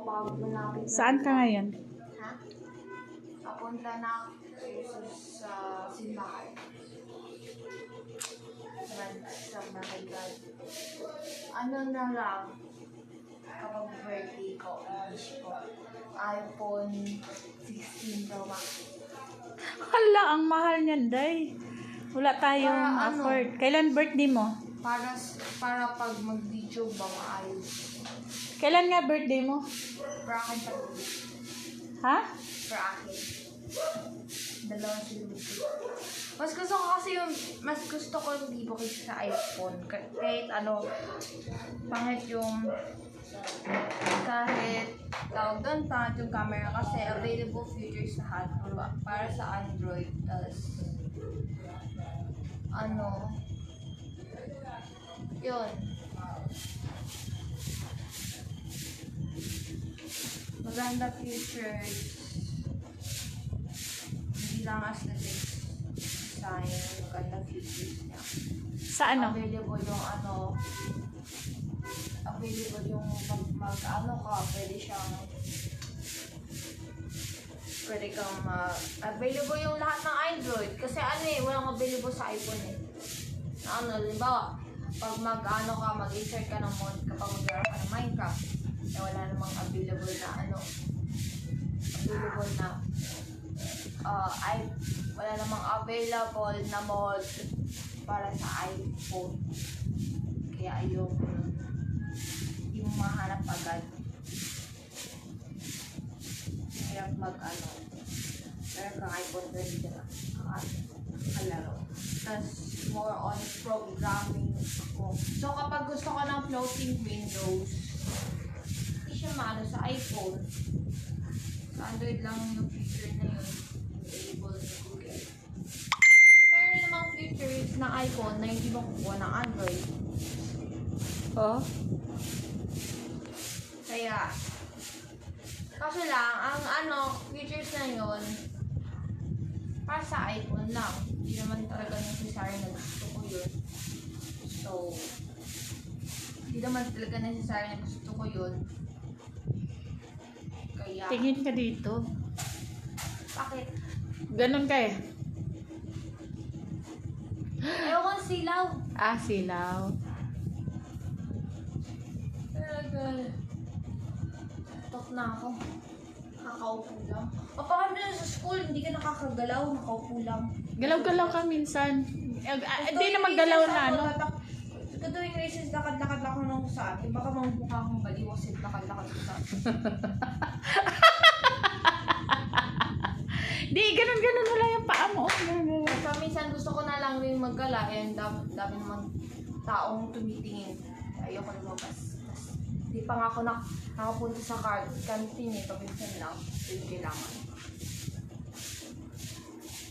Pag malapit na. Saan ka ngayon? Ha? Papunta na sa simbahan. Sa Maragad. Ano na lang, kapag birthday ko, wish ko, iPhone 16 Pro Max. Hala, ang mahal niyan, day. Wala tayong Para ano? afford. Kailan birthday mo? Para pag mag-video ba maayos. Kailan nga birthday mo? Para akin pa. Ha? Para akin. Dalawang silubid. Mas gusto ko hindi po kasi sa iPhone. Kahit ano, pangit yung tawag doon, pangit yung camera kasi available features lahat para sa Android. Tapos, yun. Maganda features. Hindi lang aesthetics. Design, maganda features niya. Sa ano? Available yung available yung lahat ng Android. Kasi walang available sa iPhone eh. Halimbawa, pag mag-insert ka ng mod kapag mag-run ka ng Minecraft, wala namang available na mod para sa iPhone. Kaya yung mahanap agad. Hirap pero kang iPhone 20 na kalaro. Tapos more on programming ako. So kapag gusto ko ng floating windows, hindi siya maano sa iPhone. Sa Android lang yung feature na yun. Enable sa Google. But meron namang features na iPhone na hindi makukuha ng Android. Oh? Kaya, kaso lang, ang features na yun, para sa iPhone lang. Hindi naman talaga necessary na gusto ko yun. So, hindi naman talaga necessary na gusto ko yun. Kaya, Tingin ka dito. bakit? Ganon ka eh. Ayaw ko silaw. Ah, silaw. Talaga. Tok na ako. Nakakaupo lang. Paano na sa school, hindi ka nakakagalaw, nakaupo lang. Galaw-galaw ka minsan. Hindi na maggalaw na ano. Tuwing races, lakad-lakad ako nung sa akin. Baka mamukha akong baliw kasi lakad-lakad ko sa akin. Di, ganon-ganon wala yung paa mo. Ganon-ganon. Kaya minsan gusto ko na lang rin maggala. Dami naman taong tumitingin. Ayoko lumabas. Hindi pa nga ako nakapunta sa canteen eh. Paminsan lang. Yung kailangan.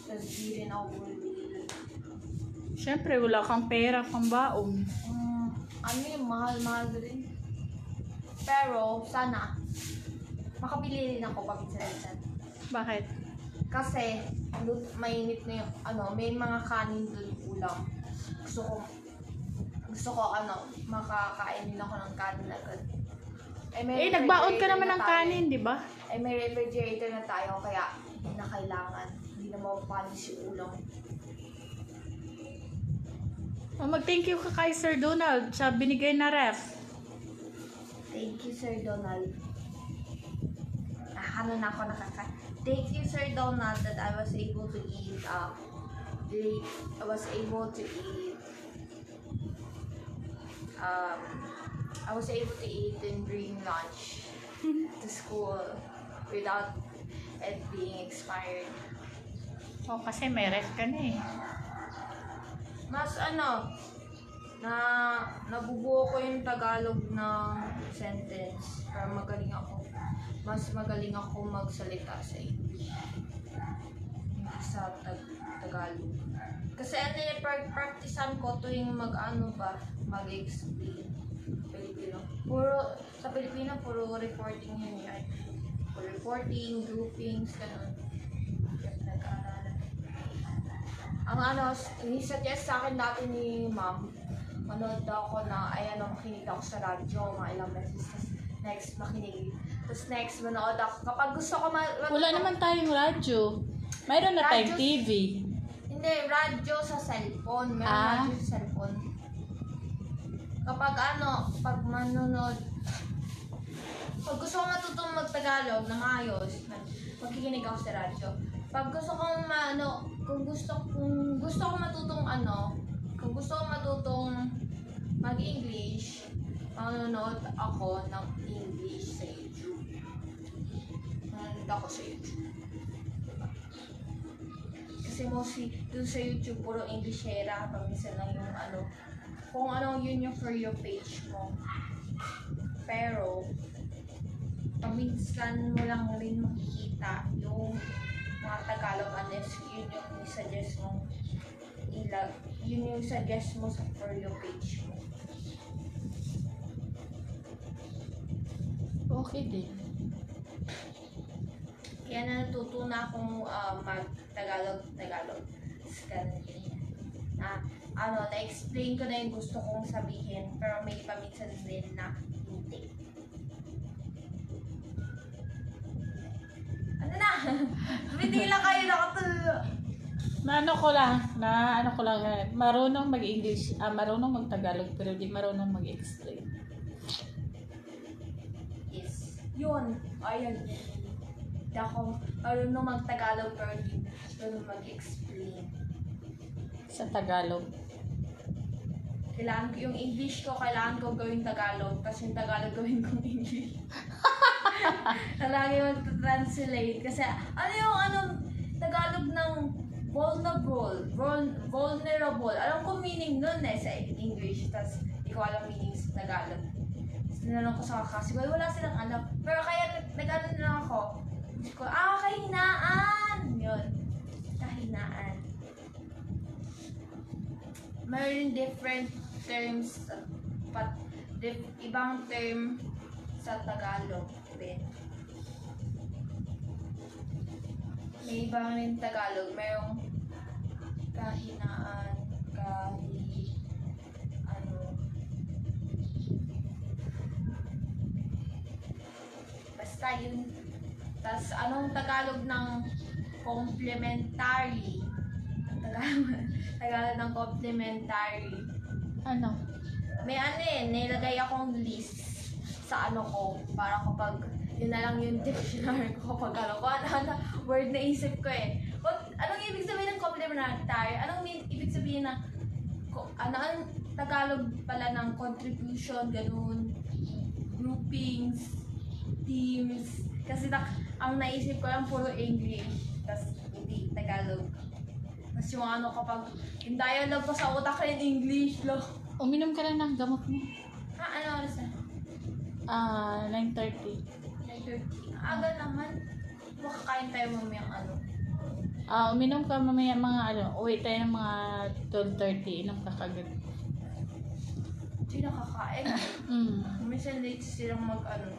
Tapos di rin ako bumili. Siyempre, wala kang pera, pang baon. Mahal rin. Pero, sana, makabili rin ako paminsan-minsan. Bakit? Kasi, mainit na yung, may mga kanin doon ulam. Gusto ko, makakain din ako ng kanin agad. Nagbaon ka naman ng kanin, di ba? May refrigerator na tayo, kaya hindi na kailangan. Hindi na mapapanis yung ulam. Mag-thank you ka kay Sir Donald sa binigay na ref. Thank you, Sir Donald. Thank you, Sir Donald, that I was able to eat, and bring lunch to school without it being expired. Oh, kasi may ref ka na eh. Mas nabubuo ko yung Tagalog ng sentence para magaling ako. Mas magaling ako magsalita sa English. Sa Tagalog. Kasi practicean ko tuwing mag-explain. Sa Pilipino, puro reporting yun yan. Puro reporting, groupings, ganun. Ang ini-suggest sa akin dati ni ma'am, manood daw ako makinig ako sa radyo, mga ilang beses. Next, makinig Tapos next, manood ako. Kapag gusto ko Wala naman tayong radyo. Mayroon na tayong Radyo- TV. Hindi, radyo sa cellphone. Meron Ah. radyo sa cellphone. Kapag pag manunod, pag gusto ko matutong mag-Tagalog na maayos, magkikinig ako sa radyo. Pag gusto kong kung gusto ko matutong kung gusto ko matutong mag-English, manonood ako ng English sa YouTube. Manonood ako sa YouTube. Kasi mostly dun sa YouTube, puro English era. Paminsan lang yung kung yun yung for your page mo. Pero, paminsan mo lang rin makikita yung mga Tagalog unless yun yung suggest mo yun yung suggest mo sa for your page mo. Okay din. Kaya natuto na akong mag-Tagalog. Ganun din. Na-explain ko na yung gusto kong sabihin, pero may paminsan din na hindi. Ano na? Hindi lang kayo nakatulo. Ano ko lang, marunong mag-English, marunong mag-Tagalog, pero di marunong mag-explain. Yes. Yun. Ayun. Hindi ako marunong mag-Tagalog, pero hindi marunong mag-explain. Sa Tagalog. Kailangan ko yung English ko, kailangan ko gawing Tagalog, tapos yung Tagalog gawin kong English. Lagi mag-translate. Kasi yung Tagalog ng vulnerable. Alam ko meaning nun sa English, tapos hindi ko alam meaning sa Tagalog. Sinanong ko sa kakasi ko, wala silang alam. Pero kaya nag-ano na lang ako. Sabi ko, kahinaan! Yun. Kahinaan. Mayroon different terms, ibang term sa Tagalog din. May ibang rin Tagalog, mayroong kahinaan, basta yun. Tas anong Tagalog ng complementary? Tagalog ng complementary. Ano? May nilagay akong list sa ko para kapag yun na lang yung dictionary ko kapag ano word na isip ko Anong ibig sabihin ng complementary? Anong ibig sabihin ng ang Tagalog pala ng contribution, ganun, groupings, teams. Kasi ang naisip ko lang puro English, tas hindi Tagalog. Tas yung kapag yung dialogue ko sa utak rin English lang. Uminom ka lang ng gamot mo. Ano oras na? 9:30. 9:30. Aga naman. Makakain tayo mamayang Uminom ka mamaya uwi tayo ng mga 12:30. Inom ka kagad. Hindi nakakain. Minsan late silang mag-handle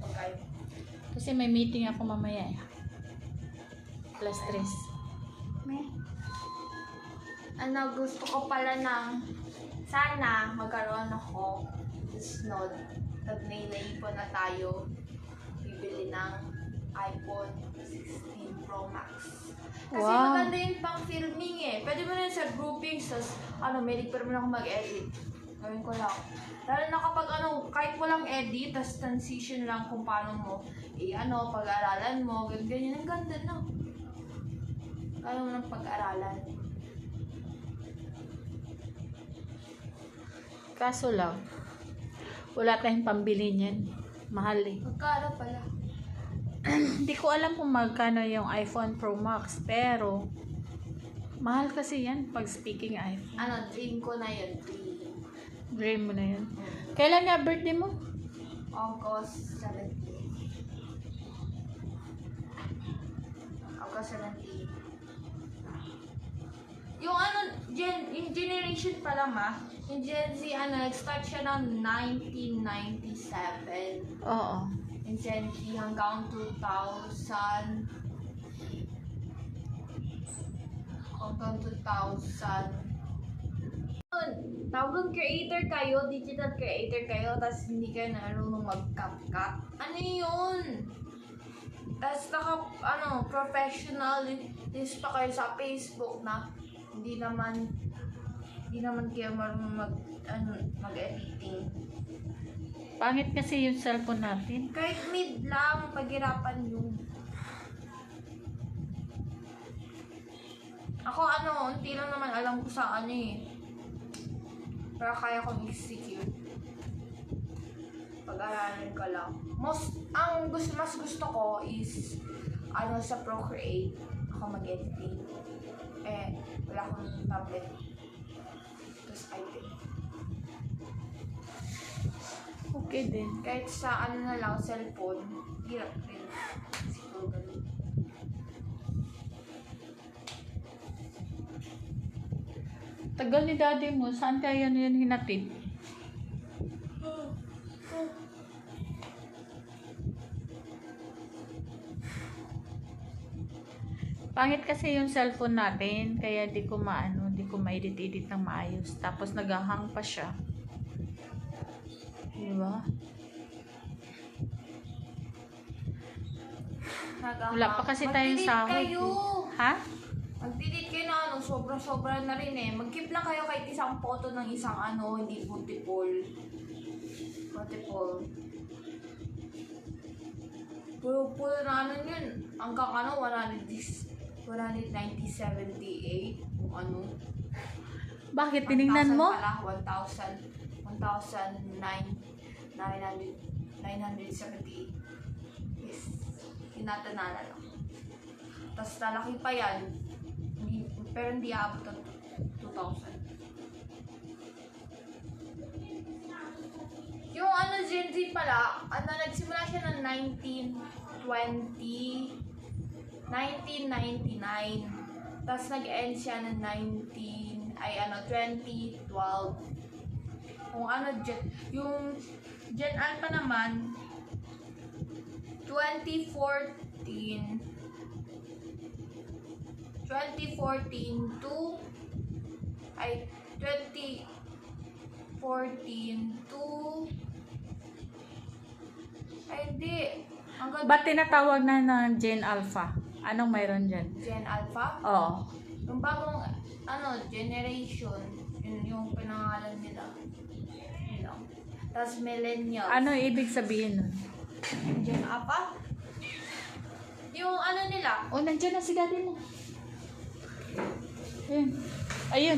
pagkain. Kasi may meeting ako mamaya eh. Plus 3. Gusto ko pala sana magkaroon ako snod. Pag may naipon na tayo, bibili ng iPhone 16 Pro Max. Kasi Wow. maganda yung pang filming Pwede mo rin sa groupings, mahilig pa rin ako mag-edit. Gawin ko lang. Lalo na kapag kahit walang edit, tas transition lang kung paano mo, pag-aralan mo, ganyan. Ang ganda na. Kaya mo ng pag-aralan. Kaso lang, wala tayong pambili niyan. Mahal eh. Magkano pala? Hindi ko alam kung magkano yung iPhone Pro Max, pero mahal kasi yan pag speaking iPhone. Dream ko na yun. Dream mo na yun. Kailan nga birthday mo? August 17. August 17. Yung yung generation pala yung Gen Z, nag-start siya ng 1997. Oo. Yung Gen Z hanggang 2000. Hanggang 2000. Tawag creator kayo, digital creator kayo, tapos hindi kayo marunong mag-CapCut. Ano yun? Tapos professionalist pa kayo sa Facebook na hindi naman kayo marunong mag-editing. Pangit kasi yung cellphone natin. Kahit mid lang, paghirapan yun. Ako unti lang naman alam ko sa pero kaya kong execute. Pag-aralan ko lang. Mas gusto ko is sa Procreate ako mag-editing. Wala akong tablet. Tapos iPad. Okay din. Kahit sa na lang, cellphone, hirap rin. Siguro ganun. Tagal ni daddy mo, saan kaya yun hinatid? Pangit kasi yung cellphone natin, kaya di ko ma-edit ng maayos. Tapos naghahang pa siya. Diba? Wala pa kasi tayong sahod. Kayo. Ha? Mag-delete kayo na sobra-sobra na rin eh. Mag-keep lang kayo kahit isang photo ng isang hindi multiple. Puro na yun. Hanggang 190.78 yung Bakit? Tinignan mo? 1,978. Yes. Tinatanala lang. Tapos lalaki pa yan. Pero hindi aabot ng 2,000. Yung Gen Z pala, nagsimula siya ng 1999. Tapos nag-end siya ng 2012. Kung yung Gen Alpha naman, 2014 to 2014 to hindi. Ba't tinatawag na Gen Alpha? Anong mayroon dyan? Gen Alpha? Oo. Yung bagong generation, yun yung pinangalan nila. Tapos millennials. Ano ibig sabihin nun? Gen Alpha? Yung nila. Oh, nandiyan na si daddy mo. Ayun.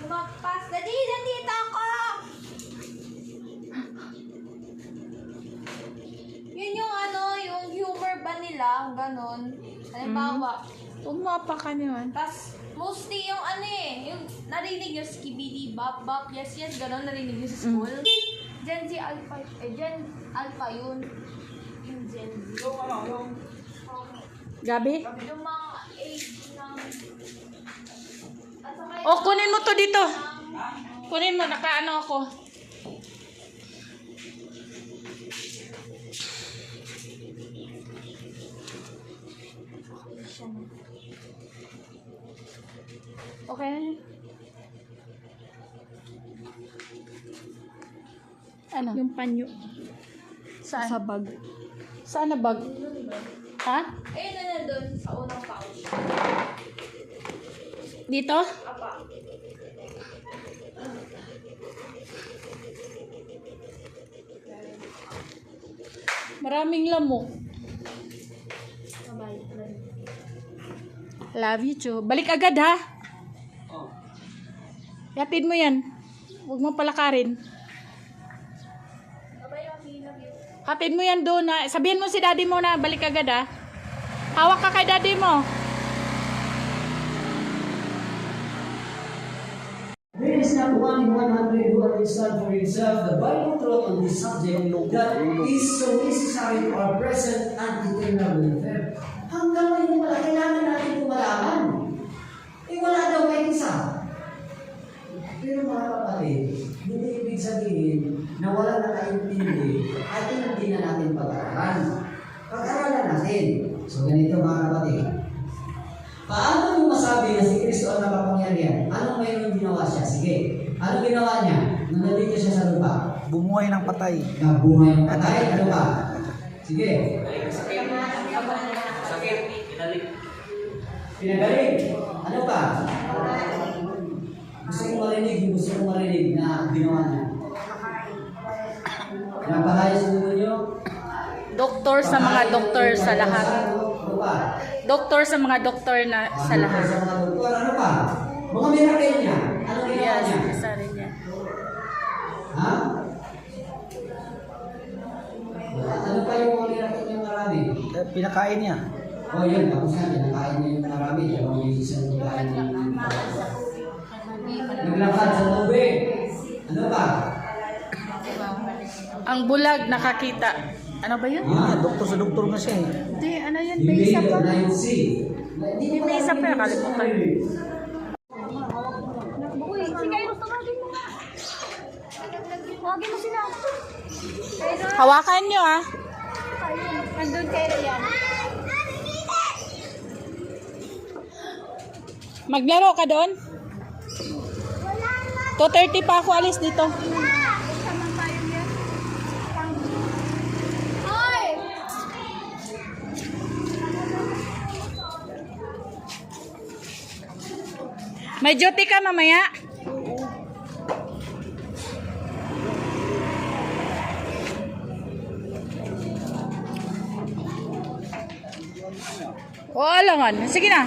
Lumagpas. Daddy, nandito ako! Yun yung yung humor ba nila, ganon. Halimbawa. Umapa ka niyan. Tapos, mostly yung yung narinig yung skibidi, bop, bop, yes, yes, ganon, narinig yung sa school. Gen Z Alpha, Gen Alpha yun. Yung Gen Z. Gabi? Yung mga age ng... Oh, kunin mo to dito. Kunin mo, nakaano ako. Okay. Ano? Yung panyo Saan? sa bag. Saan na bag? Ha? Ayun na nandun sa unang pouch. Dito? Apa. Maraming lamok. Bye. Love you, Cho. Balik agad, ha? Yatid mo yan. Huwag mo palakarin. Hatid mo yan doon, ha? Sabihin mo si daddy mo na balik agad, ha? Hawak ka kay daddy mo. There is not one in 100 who understand for himself the Bible truth on this subject that is so necessary to our present and eternal welfare. Hanggang ngayon pala, kailangan natin ito malaman. Wala daw kahit isa. Pero mga kapatid, hindi ibig sabihin na wala na kaintindi at hindi na natin pag-aralan. Pag-aralan natin. So ganito mga kapatid. Paano mo masabi na si Kristo ang nakapangyarihan kapangyarihan. Anong mayroon ginawa siya? Sige. Anong ginawa niya? Nung nandito siya sa lupa. Bumuhay ng patay. Nabuhay ng patay. Ano pa? Sige. Pinagaling. Ano pa? Gusto kong marinig na ginawa niya. Napakaya sa dugo niyo. Doktor sa mga doktor sa lahat. Ano pa? Doktor sa mga doktor na sa lahat. Sa mga doktor, ano pa? Mga miracle niya. Ano ginawa Yes, niya? isa rin yan. Ha? Ano pa yung mga miracle niya marami? Pinakain niya. Oh, yun. Tapos na. Pinakain niya yung marami. Dalawang isang pinakain niya yung naglakad sa tubig. Ano pa? Ang bulag nakakita. Ano ba yun? Doktor sa doktor nga siya eh. Hindi, ano yun? He May made isa the pa. night sea. Hindi, may isa pa. Nakalimutan. Uy, sige, gusto mo din mo nga. Huwagin mo sila. Hawakan nyo ah. Nandun kayo yan. Maglaro ka doon? 2:30 pa ako alis dito. Sama tayo yan. Hoy! May duty ka mamaya? Oo, alangan. Sige na.